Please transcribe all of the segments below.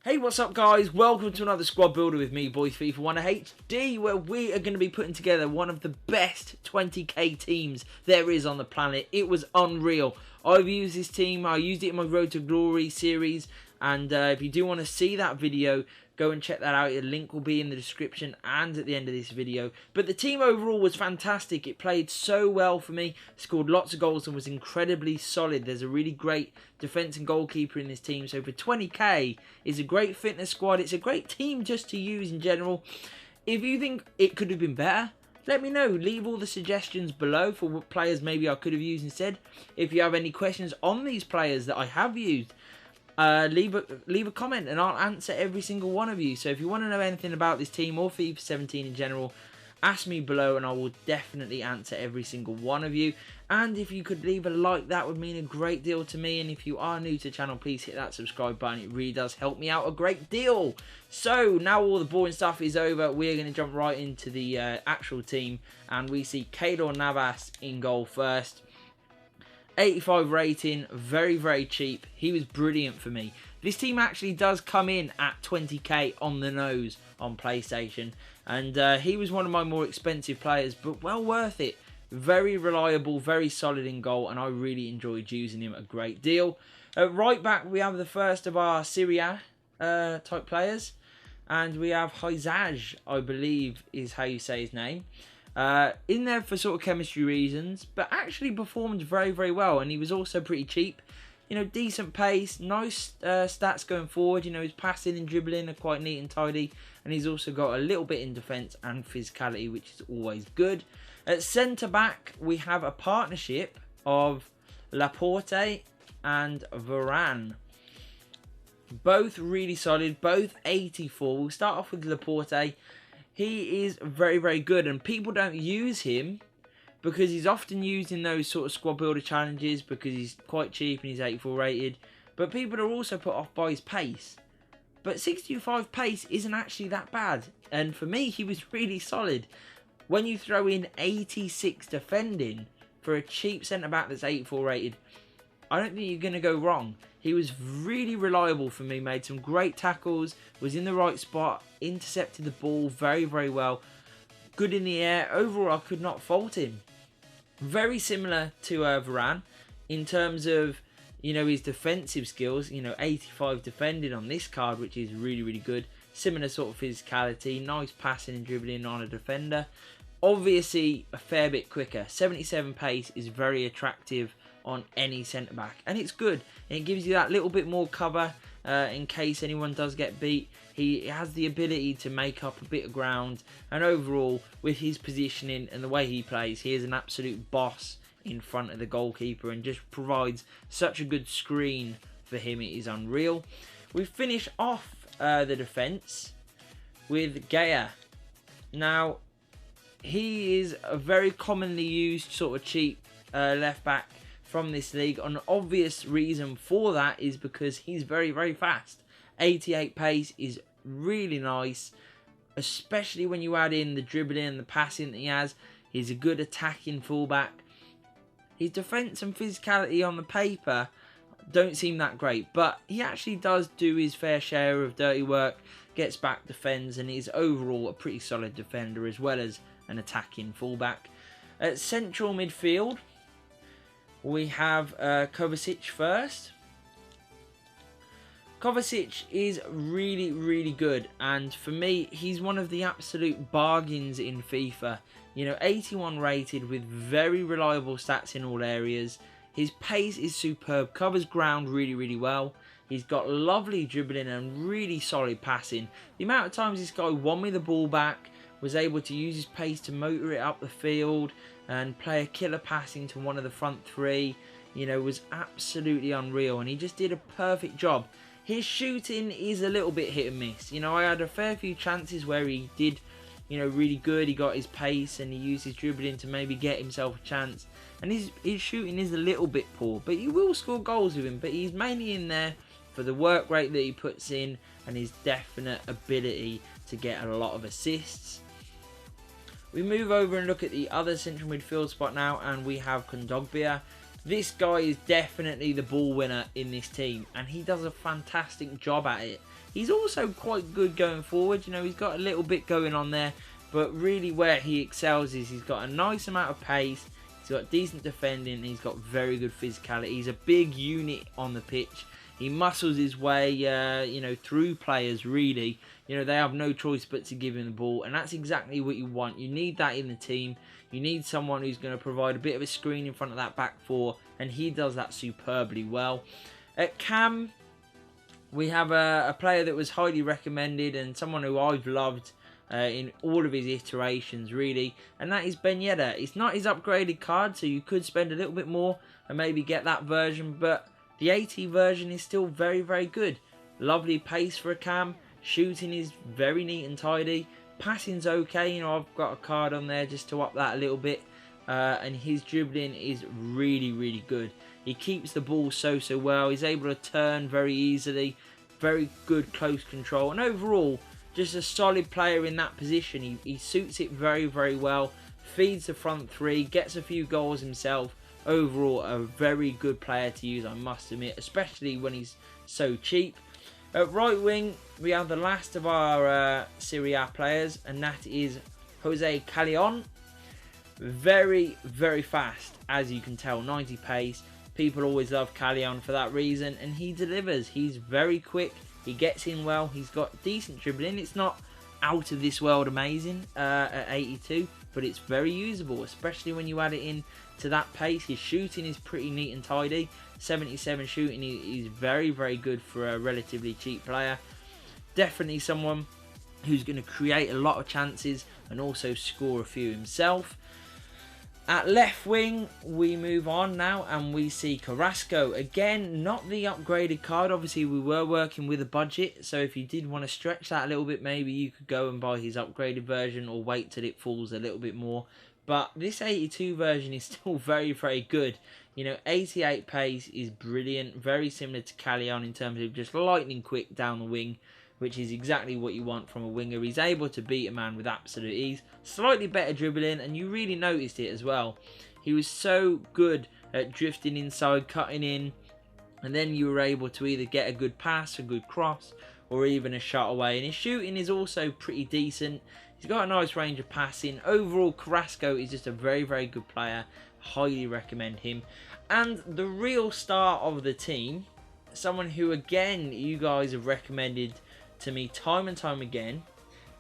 Hey, what's up guys? Welcome to another squad builder with me, boys FIFA 1 HD, where we are going to be putting together one of the best 20k teams there is on the planet. It was unreal. I've used this team, I used it in my Road to Glory series, and if you do want to see that video, go and check that out. The link will be in the description and at the end of this video. But the team overall was fantastic. It played so well for me, scored lots of goals and was incredibly solid. There's a really great defence and goalkeeper in this team. So for 20k, it's a great fitness squad. It's a great team just to use in general. If you think it could have been better, let me know. Leave all the suggestions below for what players maybe I could have used instead. If you have any questions on these players that I have used, leave a comment and I'll answer every single one of you. So if you want to know anything about this team or FIFA 17 in general, ask me below and I will definitely answer every single one of you. And if you could leave a like, that would mean a great deal to me. And if you are new to the channel, please hit that subscribe button. It really does help me out a great deal. So now all the boring stuff is over, we're going to jump right into the actual team. And we see Callejon in goal first. 85 rating, very cheap. He was brilliant for me. This team actually does come in at 20k on the nose on PlayStation, and he was one of my more expensive players, but well worth it. Very reliable, very solid in goal, and I really enjoyed using him a great deal. At right back, we have the first of our SERIE type players, and we have Callejon, I believe is how you say his name. In there for sort of chemistry reasons, but actually performed very well, and he was also pretty cheap. You know, decent pace, nice stats going forward. You know, his passing and dribbling are quite neat and tidy, and he's also got a little bit in defence and physicality, which is always good. At centre back, we have a partnership of Laporte and Varane. Both really solid, both 84. We'll start off with Laporte. He is very good, and people don't use him because he's often used in those sort of squad builder challenges because he's quite cheap and he's 84 rated. But people are also put off by his pace. But 65 pace isn't actually that bad, and for me he was really solid. When you throw in 86 defending for a cheap centre back that's 84 rated, I don't think you're going to go wrong. He was really reliable for me, made some great tackles, was in the right spot, intercepted the ball very well, good in the air. Overall, I could not fault him. Very similar to Varane in terms of, you know, his defensive skills. You know, 85 defending on this card, which is really good. Similar sort of physicality, nice passing and dribbling on a defender. Obviously, a fair bit quicker. 77 pace is very attractive on any centre back, and it's good. It gives you that little bit more cover in case anyone does get beat. He has the ability to make up a bit of ground, and overall with his positioning and the way he plays, he is an absolute boss in front of the goalkeeper and just provides such a good screen for him. It is unreal. We finish off the defence with Gaya. Now he is a very commonly used sort of cheap left back from this league. An obvious reason for that is because he's very fast. 88 pace is really nice, especially when you add in the dribbling and the passing that he has. He's a good attacking fullback. His defence and physicality on the paper don't seem that great, but he actually does do his fair share of dirty work, gets back, defends, and is overall a pretty solid defender as well as an attacking fullback. At central midfield, we have Kovacic first. Kovacic is really good, and for me he's one of the absolute bargains in FIFA. You know, 81 rated with very reliable stats in all areas. His pace is superb, covers ground really well. He's got lovely dribbling and really solid passing. The amount of times this guy won me the ball back, was able to use his pace to motor it up the field and play a killer pass into one of the front three, you know, was absolutely unreal, and he just did a perfect job. His shooting is a little bit hit and miss. You know, I had a fair few chances where he did, you know, really good. He got his pace and he used his dribbling to maybe get himself a chance, and his shooting is a little bit poor, but you will score goals with him. But he's mainly in there for the work rate that he puts in and his definite ability to get a lot of assists. We move over and look at the other central midfield spot now, and we have Kondogbia. This guy is definitely the ball winner in this team, and he does a fantastic job at it. He's also quite good going forward. You know, he's got a little bit going on there, but really where he excels is he's got a nice amount of pace, he's got decent defending, and he's got very good physicality. He's a big unit on the pitch. He muscles his way, you know, through players, really. You know, they have no choice but to give him the ball, and that's exactly what you want. You need that in the team. You need someone who's going to provide a bit of a screen in front of that back four, and he does that superbly well. At Cam, we have a player that was highly recommended and someone who I've loved in all of his iterations, really, and that is Ben Yedder. It's not his upgraded card, so you could spend a little bit more and maybe get that version, but the 80 version is still very, very good. Lovely pace for a Cam. Shooting is very neat and tidy. Passing's okay. You know, I've got a card on there just to up that a little bit. And his dribbling is really, really good. He keeps the ball so well. He's able to turn very easily. Very good close control. And overall, just a solid player in that position. He suits it very, very well. Feeds the front three. Gets a few goals himself. Overall, a very good player to use, I must admit, especially when he's so cheap. At right wing, we have the last of our Serie A players, and that is Jose Callejon. Very, very fast, as you can tell, 90 pace. People always love Callejon for that reason, and he delivers. He's very quick, he gets in well, he's got decent dribbling. It's not out of this world amazing at 82, but it's very usable, especially when you add it in to that pace. His shooting is pretty neat and tidy. 77 shooting is very, very good for a relatively cheap player. Definitely someone who's going to create a lot of chances and also score a few himself. At left wing, we move on now and we see Carrasco. Again, not the upgraded card. Obviously, we were working with a budget, so if you did want to stretch that a little bit, maybe you could go and buy his upgraded version or wait till it falls a little bit more. But this 82 version is still very, very good. You know, 88 pace is brilliant. Very similar to Callejon in terms of just lightning quick down the wing, which is exactly what you want from a winger. He's able to beat a man with absolute ease. Slightly better dribbling, and you really noticed it as well. He was so good at drifting inside, cutting in, and then you were able to either get a good pass, a good cross, or even a shot away. And his shooting is also pretty decent. He's got a nice range of passing. Overall, Carrasco is just a very, very good player. Highly recommend him. And the real star of the team, someone who, again, you guys have recommended to me time and time again,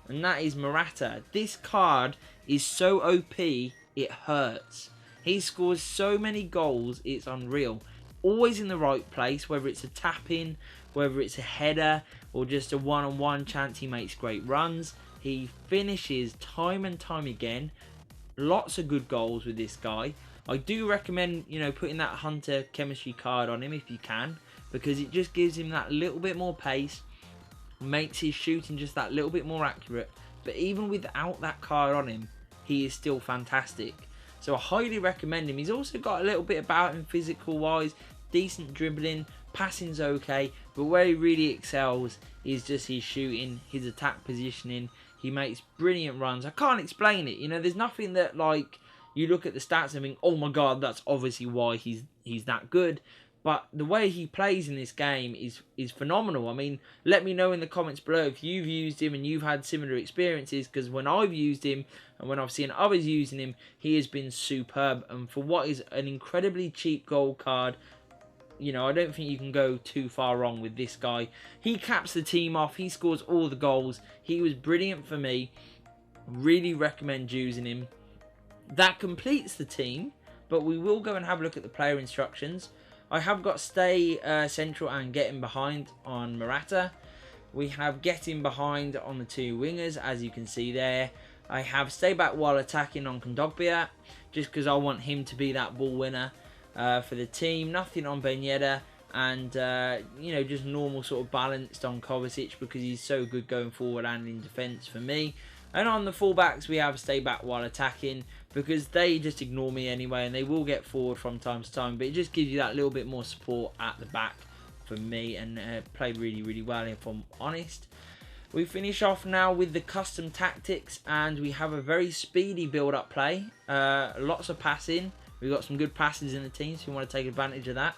and that is Morata. This card is so OP, it hurts. He scores so many goals, it's unreal. Always in the right place, whether it's a tap-in, whether it's a header, or just a one-on-one chance, he makes great runs. He finishes time and time again. Lots of good goals with this guy. I do recommend, you know, putting that Hunter chemistry card on him if you can, because it just gives him that little bit more pace, makes his shooting just that little bit more accurate. But even without that card on him, he is still fantastic. So I highly recommend him. He's also got a little bit about him physical wise, decent dribbling, passing's okay, but where he really excels is just his shooting, his attack positioning. He makes brilliant runs. I can't explain it. You know, there's nothing that, like, you look at the stats and think, oh my god, that's obviously why he's that good. But the way he plays in this game is phenomenal. I mean, let me know in the comments below if you've used him and you've had similar experiences, because when I've used him and when I've seen others using him, he has been superb. And for what is an incredibly cheap gold card, you know, I don't think you can go too far wrong with this guy. He caps the team off. He scores all the goals. He was brilliant for me. Really recommend using him. That completes the team, but we will go and have a look at the player instructions. I have got stay central and getting behind on Morata. We have getting behind on the two wingers, as you can see there. I have stay back while attacking on Kondogbia, just because I want him to be that ball winner for the team. Nothing on Ben Yedder, and you know, just normal sort of balanced on Kovacic, because he's so good going forward and in defence for me. And on the fullbacks, we have stay back while attacking, because they just ignore me anyway, and they will get forward from time to time, but it just gives you that little bit more support at the back for me, and played really, really well, if I'm honest. We finish off now with the custom tactics, and we have a very speedy build-up play. Lots of passing. We've got some good passes in the team, so you want to take advantage of that.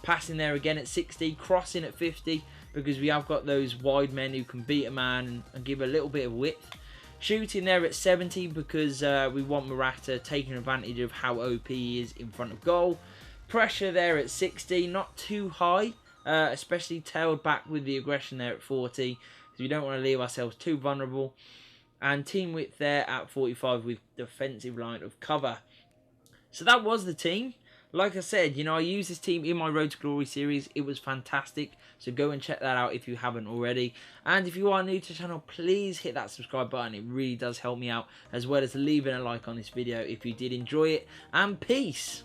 Passing there again at 60, crossing at 50, because we have got those wide men who can beat a man and give a little bit of width. Shooting there at 70 because we want Morata taking advantage of how OP he is in front of goal. Pressure there at 60, not too high, especially tailed back with the aggression there at 40. So we don't want to leave ourselves too vulnerable. And team width there at 45 with defensive line of cover. So that was the team. Like I said, you know, I used this team in my Road to Glory series. It was fantastic. So go and check that out if you haven't already. And if you are new to the channel, please hit that subscribe button. It really does help me out. As well as leaving a like on this video if you did enjoy it. And peace.